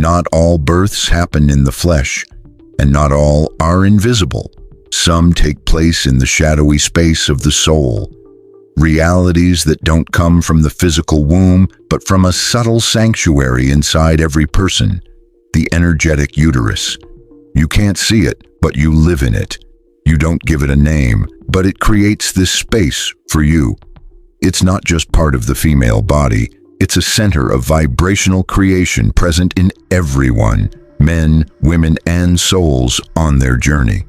Not all births happen in the flesh, and not all are invisible. Some take place in the shadowy space of the soul. Realities that don't come from the physical womb, but from a subtle sanctuary inside every person, the energetic uterus. You can't see it, but you live in it. You don't give it a name, but it creates this space for you. It's not just part of the female body, it's a center of vibrational creation present in everyone, men, women, and souls on their journey.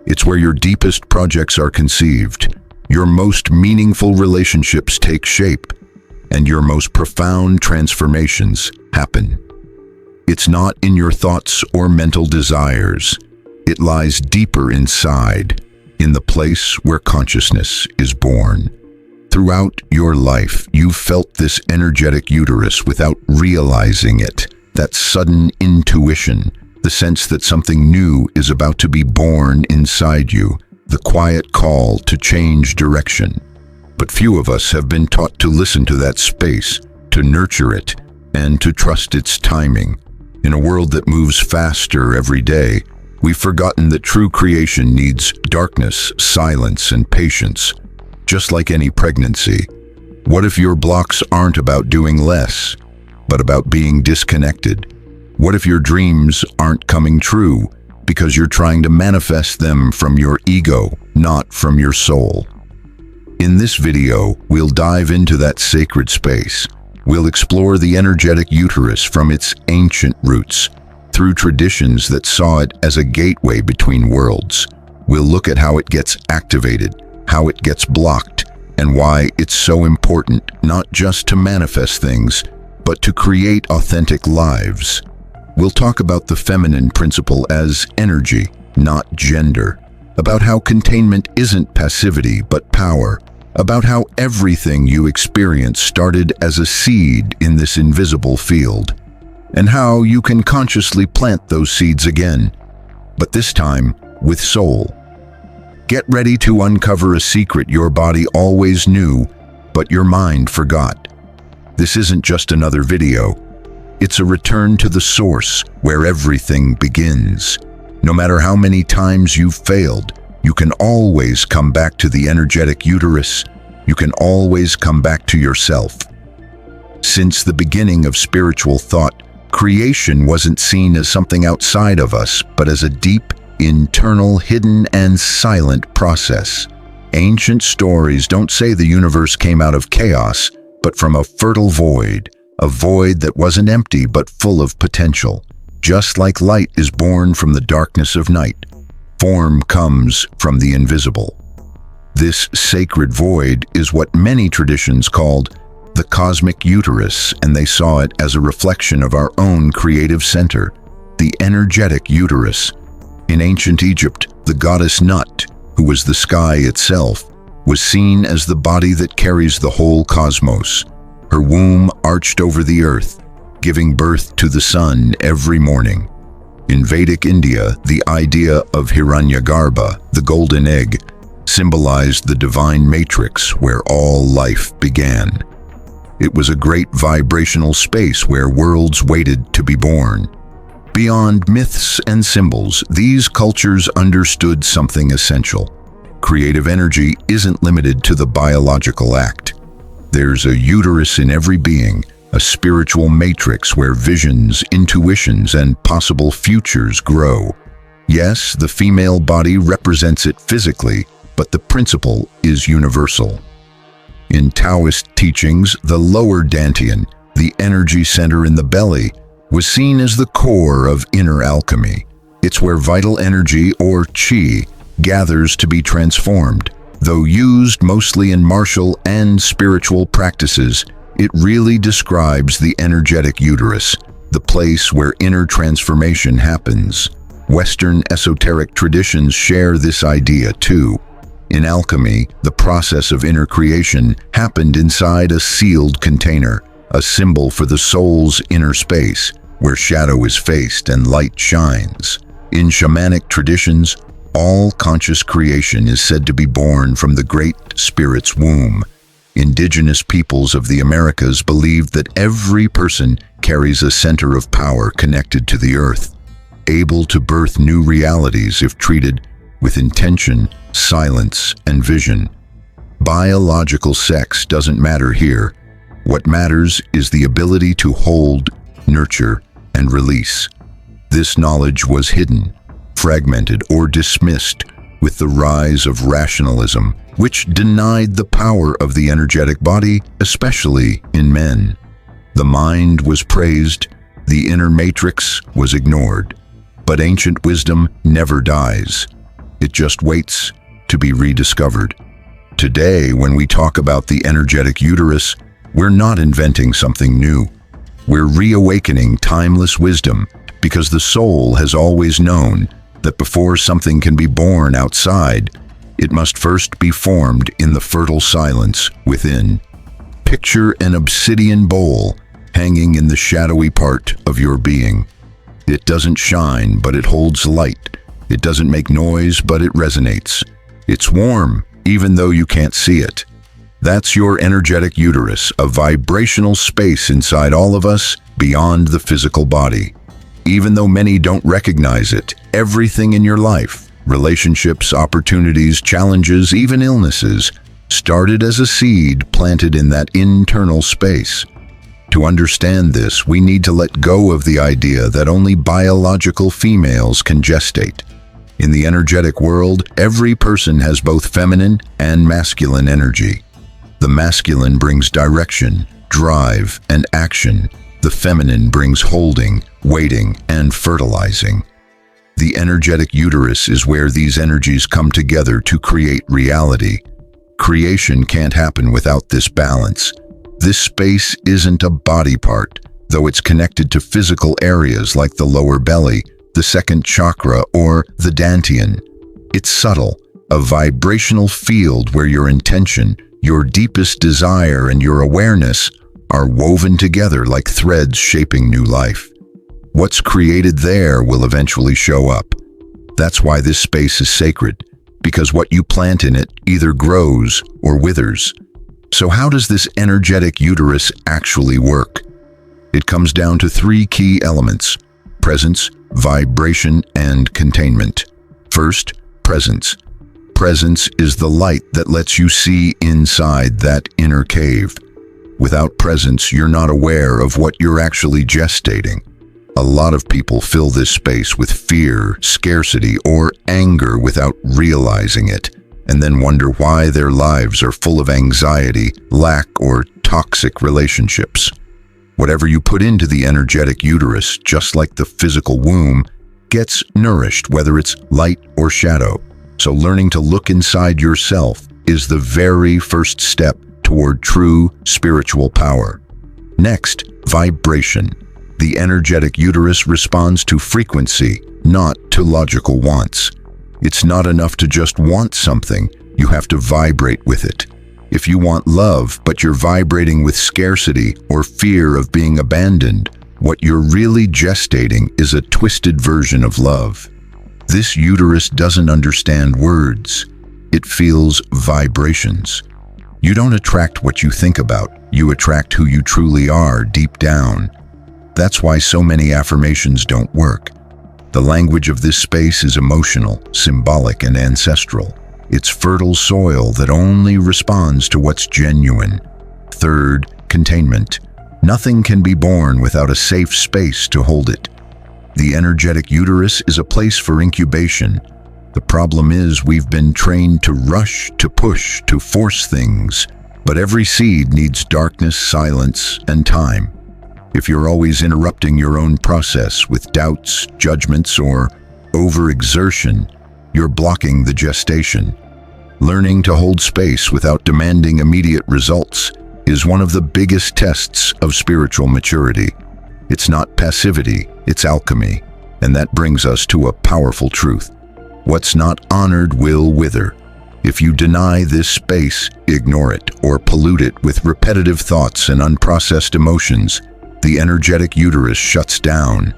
It's where your deepest projects are conceived, your most meaningful relationships take shape, and your most profound transformations happen. It's not in your thoughts or mental desires. It lies deeper inside, in the place where consciousness is born. Throughout your life, you've felt this energetic uterus without realizing it, that sudden intuition, the sense that something new is about to be born inside you, the quiet call to change direction. But few of us have been taught to listen to that space, to nurture it, and to trust its timing. In a world that moves faster every day, we've forgotten that true creation needs darkness, silence, and patience. Just like any pregnancy, what if your blocks aren't about doing less, but about being disconnected? What if your dreams aren't coming true because you're trying to manifest them from your ego, not from your soul? In this video, we'll dive into that sacred space. We'll explore the energetic uterus from its ancient roots, through traditions that saw it as a gateway between worlds. We'll look at how it gets activated, how it gets blocked, and why it's so important not just to manifest things, but to create authentic lives. We'll talk about the feminine principle as energy, not gender, about how containment isn't passivity but power, about how everything you experience started as a seed in this invisible field, and how you can consciously plant those seeds again, but this time with soul. Get ready to uncover a secret your body always knew, but your mind forgot. This isn't just another video. It's a return to the source where everything begins. No matter how many times you've failed, you can always come back to the energetic uterus. You can always come back to yourself. Since the beginning of spiritual thought, creation wasn't seen as something outside of us, but as a deep, internal, hidden, and silent process. Ancient stories don't say the universe came out of chaos, but from a fertile void, a void that wasn't empty but full of potential. Just like light is born from the darkness of night, form comes from the invisible. This sacred void is what many traditions called the cosmic uterus, and they saw it as a reflection of our own creative center, the energetic uterus. In ancient Egypt, the goddess Nut, who was the sky itself, was seen as the body that carries the whole cosmos. Her womb arched over the earth, giving birth to the sun every morning. In Vedic India, the idea of Hiranyagarbha, the golden egg, symbolized the divine matrix where all life began. It was a great vibrational space where worlds waited to be born. Beyond myths and symbols, these cultures understood something essential. Creative energy isn't limited to the biological act. There's a uterus in every being, a spiritual matrix where visions, intuitions, and possible futures grow. Yes, the female body represents it physically, but the principle is universal. In Taoist teachings, the lower dantian, the energy center in the belly, was seen as the core of inner alchemy. It's where vital energy, or qi, gathers to be transformed. Though used mostly in martial and spiritual practices, it really describes the energetic uterus, the place where inner transformation happens. Western esoteric traditions share this idea too. In alchemy, the process of inner creation happened inside a sealed container, a symbol for the soul's inner space, where shadow is faced and light shines. In shamanic traditions, all conscious creation is said to be born from the Great Spirit's womb. Indigenous peoples of the Americas believed that every person carries a center of power connected to the earth, able to birth new realities if treated with intention, silence, and vision. Biological sex doesn't matter here. What matters is the ability to hold, nurture, and release. This knowledge was hidden, fragmented, or dismissed with the rise of rationalism, which denied the power of the energetic body, especially in men. The mind was praised, the inner matrix was ignored. But ancient wisdom never dies. It just waits to be rediscovered. Today, when we talk about the energetic uterus, we're not inventing something new. We're reawakening timeless wisdom because the soul has always known that before something can be born outside, it must first be formed in the fertile silence within. Picture an obsidian bowl hanging in the shadowy part of your being. It doesn't shine, but it holds light. It doesn't make noise, but it resonates. It's warm, even though you can't see it. That's your energetic uterus, a vibrational space inside all of us, beyond the physical body. Even though many don't recognize it, everything in your life, relationships, opportunities, challenges, even illnesses, started as a seed planted in that internal space. To understand this, we need to let go of the idea that only biological females can gestate. In the energetic world, every person has both feminine and masculine energy. The masculine brings direction, drive, and action. The feminine brings holding, waiting, and fertilizing. The energetic uterus is where these energies come together to create reality. Creation can't happen without this balance. This space isn't a body part, though it's connected to physical areas like the lower belly, the second chakra, or the dantian. It's subtle, a vibrational field where your intention, your deepest desire, and your awareness are woven together like threads shaping new life. What's created there will eventually show up. That's why this space is sacred, because what you plant in it either grows or withers. So how does this energetic uterus actually work? It comes down to three key elements: presence, vibration, and containment. First, presence. Presence is the light that lets you see inside that inner cave. Without presence, you're not aware of what you're actually gestating. A lot of people fill this space with fear, scarcity, or anger without realizing it, and then wonder why their lives are full of anxiety, lack, or toxic relationships. Whatever you put into the energetic uterus, just like the physical womb, gets nourished, whether it's light or shadow. So learning to look inside yourself is the very first step toward true spiritual power. Next, vibration. The energetic uterus responds to frequency, not to logical wants. It's not enough to just want something, you have to vibrate with it. If you want love, but you're vibrating with scarcity or fear of being abandoned, what you're really gestating is a twisted version of love. This uterus doesn't understand words. It feels vibrations. You don't attract what you think about, you attract who you truly are deep down. That's why so many affirmations don't work. The language of this space is emotional, symbolic, and ancestral. It's fertile soil that only responds to what's genuine. Third, containment. Nothing can be born without a safe space to hold it. The energetic uterus is a place for incubation. The problem is we've been trained to rush, to push, to force things. But every seed needs darkness, silence, and time. If you're always interrupting your own process with doubts, judgments, or overexertion, you're blocking the gestation. Learning to hold space without demanding immediate results is one of the biggest tests of spiritual maturity. It's not passivity, it's alchemy. And that brings us to a powerful truth. What's not honored will wither. If you deny this space, ignore it, or pollute it with repetitive thoughts and unprocessed emotions, the energetic uterus shuts down.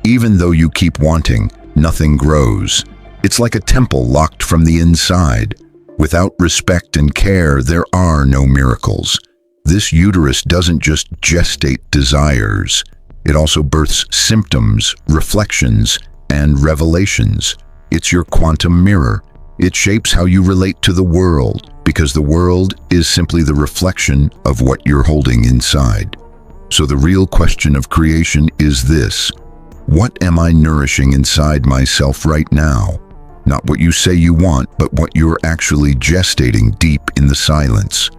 Even though you keep wanting, nothing grows. It's like a temple locked from the inside. Without respect and care, there are no miracles. This uterus doesn't just gestate desires. It also births symptoms, reflections, and revelations. It's your quantum mirror. It shapes how you relate to the world, because the world is simply the reflection of what you're holding inside. So the real question of creation is this: what am I nourishing inside myself right now? Not what you say you want, but what you're actually gestating deep in the silence.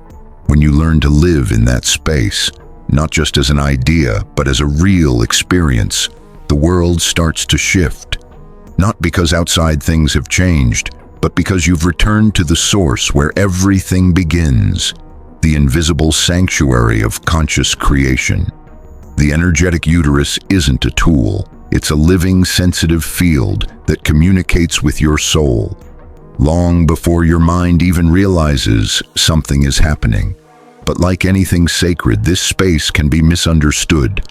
When you learn to live in that space, not just as an idea, but as a real experience, the world starts to shift. Not because outside things have changed, but because you've returned to the source where everything begins, the invisible sanctuary of conscious creation. The energetic uterus isn't a tool. It's a living, sensitive field that communicates with your soul, long before your mind even realizes something is happening. But like anything sacred, this space can be misunderstood,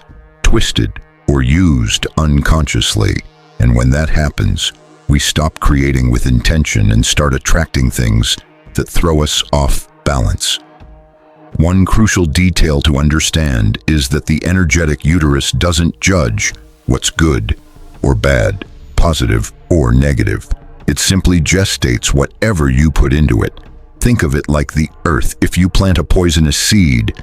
twisted, or used unconsciously. And when that happens, we stop creating with intention and start attracting things that throw us off balance. One crucial detail to understand is that the energetic uterus doesn't judge what's good or bad, positive or negative. It simply gestates whatever you put into it. Think of it like the earth. If you plant a poisonous seed,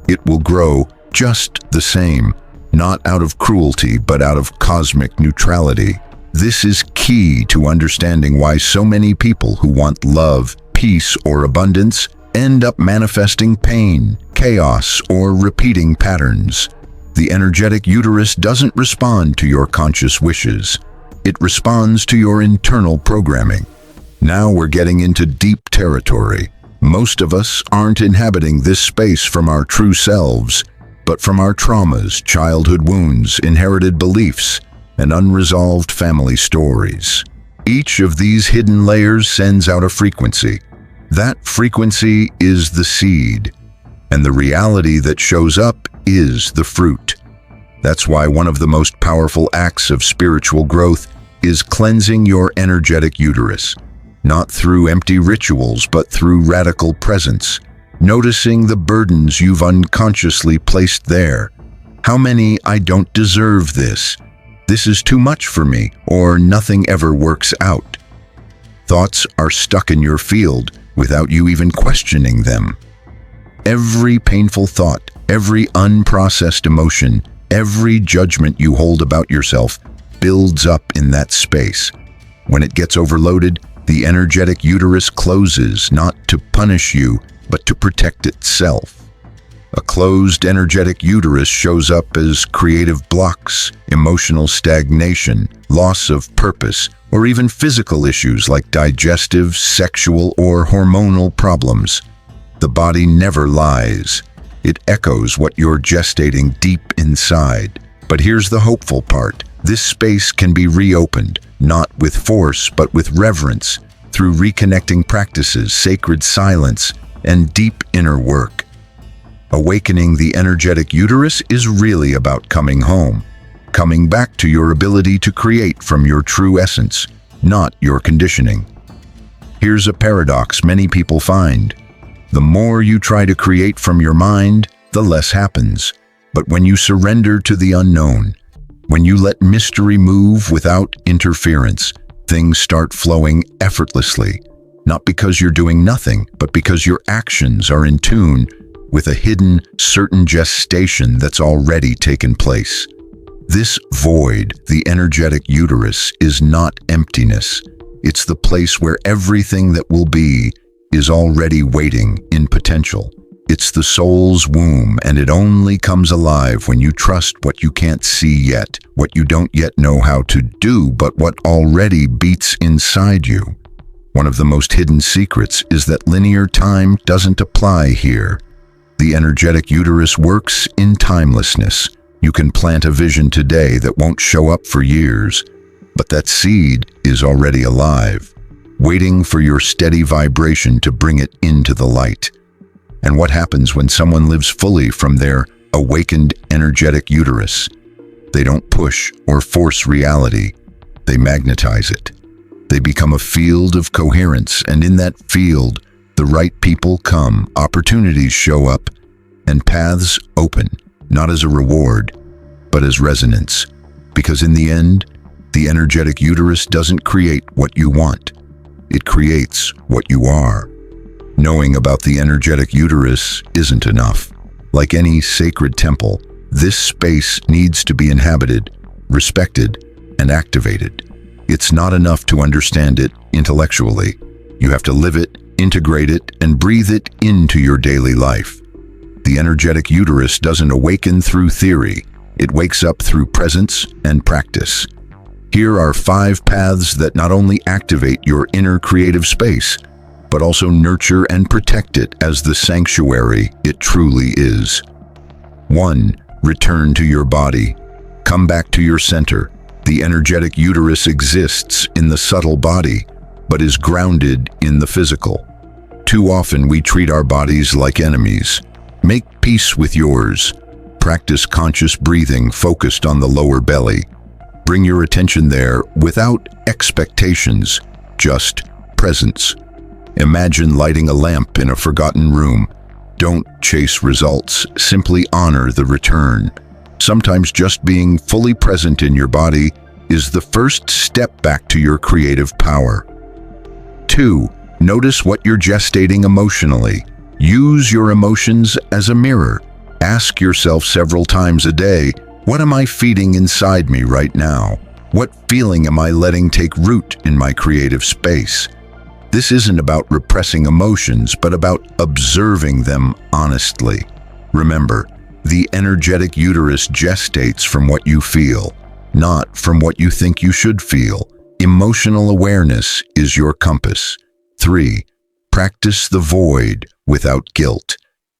it will grow just the same, not out of cruelty, but out of cosmic neutrality. This is key to understanding why so many people who want love, peace, or abundance end up manifesting pain, chaos, or repeating patterns. The energetic uterus doesn't respond to your conscious wishes. It responds to your internal programming. Now we're getting into deep territory. Most of us aren't inhabiting this space from our true selves, but from our traumas, childhood wounds, inherited beliefs, and unresolved family stories. Each of these hidden layers sends out a frequency. That frequency is the seed, and the reality that shows up is the fruit. That's why one of the most powerful acts of spiritual growth is cleansing your energetic uterus. Not through empty rituals, but through radical presence, noticing the burdens you've unconsciously placed there. How many "I don't deserve this," "this is too much for me," or "nothing ever works out" thoughts are stuck in your field without you even questioning them. Every painful thought, every unprocessed emotion, every judgment you hold about yourself builds up in that space. When it gets overloaded, the energetic uterus closes, not to punish you, but to protect itself. A closed energetic uterus shows up as creative blocks, emotional stagnation, loss of purpose, or even physical issues like digestive, sexual, or hormonal problems. The body never lies. It echoes what you're gestating deep inside. But here's the hopeful part. This space can be reopened, not with force, but with reverence, through reconnecting practices, sacred silence, and deep inner work. Awakening the energetic uterus is really about coming home, coming back to your ability to create from your true essence, not your conditioning. Here's a paradox many people find. The more you try to create from your mind, the less happens. But when you surrender to the unknown, when you let mystery move without interference, things start flowing effortlessly, not because you're doing nothing, but because your actions are in tune with a hidden, certain gestation that's already taken place. This void, the energetic uterus, is not emptiness. It's the place where everything that will be is already waiting in potential. It's the soul's womb, and it only comes alive when you trust what you can't see yet, what you don't yet know how to do, but what already beats inside you. One of the most hidden secrets is that linear time doesn't apply here. The energetic uterus works in timelessness. You can plant a vision today that won't show up for years, but that seed is already alive, waiting for your steady vibration to bring it into the light. And what happens when someone lives fully from their awakened energetic uterus? They don't push or force reality. They magnetize it. They become a field of coherence, and in that field, the right people come, opportunities show up, and paths open, not as a reward, but as resonance. Because in the end, the energetic uterus doesn't create what you want. It creates what you are. Knowing about the energetic uterus isn't enough. Like any sacred temple, this space needs to be inhabited, respected, and activated. It's not enough to understand it intellectually. You have to live it, integrate it, and breathe it into your daily life. The energetic uterus doesn't awaken through theory. It wakes up through presence and practice. Here are 5 paths that not only activate your inner creative space, but also nurture and protect it as the sanctuary it truly is. 1. Return to your body. Come back to your center. The energetic uterus exists in the subtle body, but is grounded in the physical. Too often we treat our bodies like enemies. Make peace with yours. Practice conscious breathing focused on the lower belly. Bring your attention there without expectations, just presence. Imagine lighting a lamp in a forgotten room. Don't chase results, simply honor the return. Sometimes just being fully present in your body is the first step back to your creative power. 2. Notice what you're gestating emotionally. Use your emotions as a mirror. Ask yourself several times a day, what am I feeding inside me right now? What feeling am I letting take root in my creative space? This isn't about repressing emotions, but about observing them honestly. Remember, the energetic uterus gestates from what you feel, not from what you think you should feel. Emotional awareness is your compass. 3. Practice the void without guilt.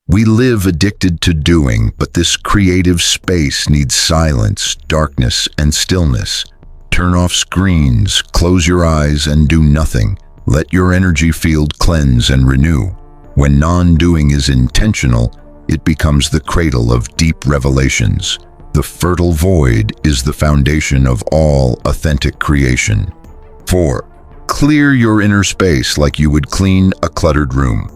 We live addicted to doing, but this creative space needs silence, darkness, and stillness. Turn off screens, close your eyes, and do nothing. Let your energy field cleanse and renew. When non-doing is intentional, it becomes the cradle of deep revelations. The fertile void is the foundation of all authentic creation. 4. Clear your inner space like you would clean a cluttered room.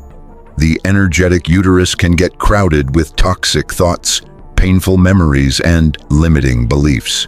The energetic uterus can get crowded with toxic thoughts, painful memories, and limiting beliefs.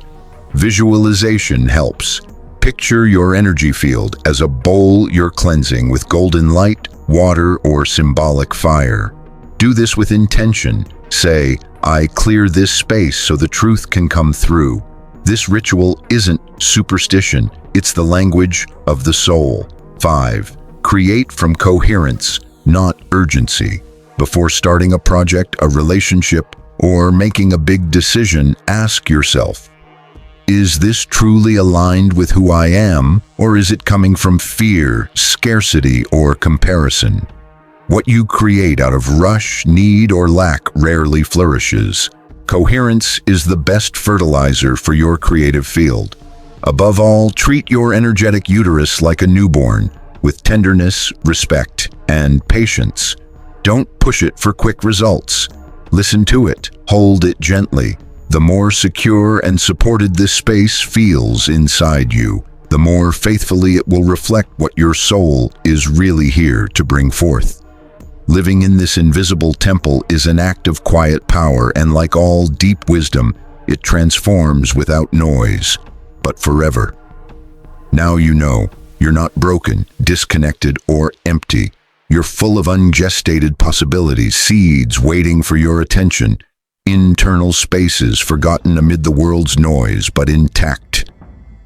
Visualization helps. Picture your energy field as a bowl you're cleansing with golden light, water, or symbolic fire. Do this with intention. Say, I clear this space so the truth can come through. This ritual isn't superstition, it's the language of the soul. 5. Create from coherence, not urgency. Before starting a project, a relationship, or making a big decision, ask yourself, is this truly aligned with who I am, or is it coming from fear, scarcity, or comparison? What you create out of rush, need, or lack rarely flourishes. Coherence is the best fertilizer for your creative field. Above all, treat your energetic uterus like a newborn, with tenderness, respect, and patience. Don't push it for quick results. Listen to it, hold it gently. The more secure and supported this space feels inside you, the more faithfully it will reflect what your soul is really here to bring forth. Living in this invisible temple is an act of quiet power, and like all deep wisdom, it transforms without noise, but forever. Now you know, you're not broken, disconnected, or empty. You're full of ungestated possibilities, seeds waiting for your attention, internal spaces forgotten amid the world's noise, but intact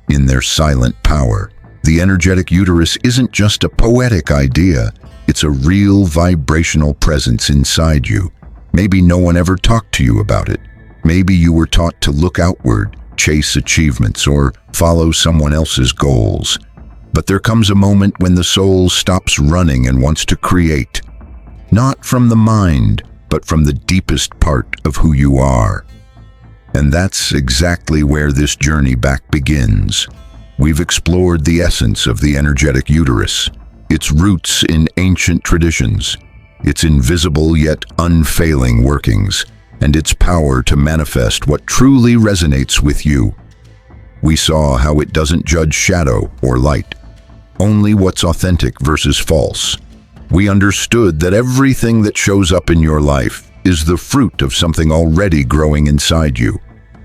in their silent power. The energetic uterus isn't just a poetic idea, it's a real vibrational presence inside you. Maybe no one ever talked to you about it. Maybe you were taught to look outward, chase achievements, or follow someone else's goals. But there comes a moment when the soul stops running and wants to create, not from the mind, but from the deepest part of who you are. And that's exactly where this journey back begins. We've explored the essence of the energetic uterus, its roots in ancient traditions, its invisible yet unfailing workings, and its power to manifest what truly resonates with you. We saw how it doesn't judge shadow or light, only what's authentic versus false. We understood that everything that shows up in your life, is the fruit of something already growing inside you,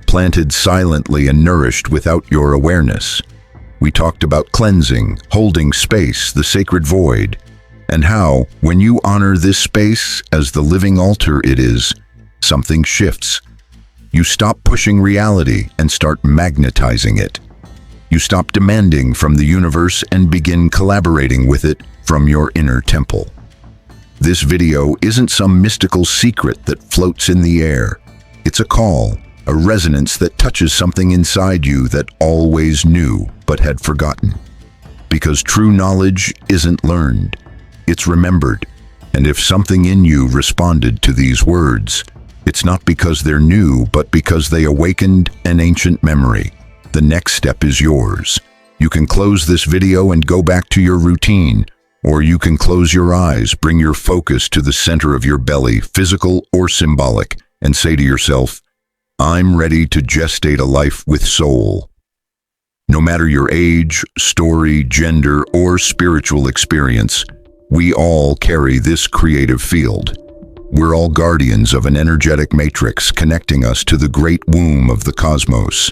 planted silently and nourished without your awareness. We talked about cleansing, holding space, the sacred void, and how, when you honor this space as the living altar it is, something shifts. You stop pushing reality and start magnetizing it. You stop demanding from the universe and begin collaborating with it from your inner temple. This video isn't some mystical secret that floats in the air. It's a call, a resonance that touches something inside you that always knew but had forgotten. Because true knowledge isn't learned, it's remembered. And if something in you responded to these words, it's not because they're new, but because they awakened an ancient memory. The next step is yours. You can close this video and go back to your routine, or you can close your eyes, bring your focus to the center of your belly, physical or symbolic, and say to yourself, I'm ready to gestate a life with soul. No matter your age, story, gender, or spiritual experience, we all carry this creative field. We're all guardians of an energetic matrix connecting us to the great womb of the cosmos.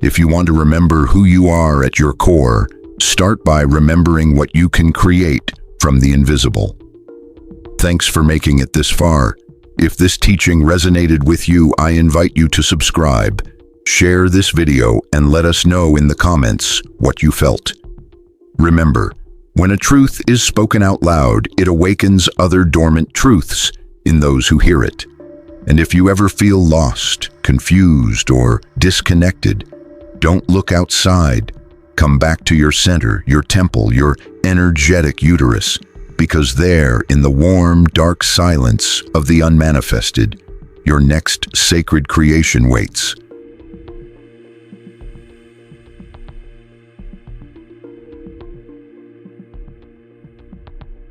If you want to remember who you are at your core, start by remembering what you can create from the invisible. Thanks for making it this far. If this teaching resonated with you, I invite you to subscribe, share this video, and let us know in the comments what you felt. Remember, when a truth is spoken out loud, it awakens other dormant truths in those who hear it. And if you ever feel lost, confused, or disconnected, don't look outside. Come back to your center, your temple, your energetic uterus, because there, in the warm, dark silence of the unmanifested, your next sacred creation waits.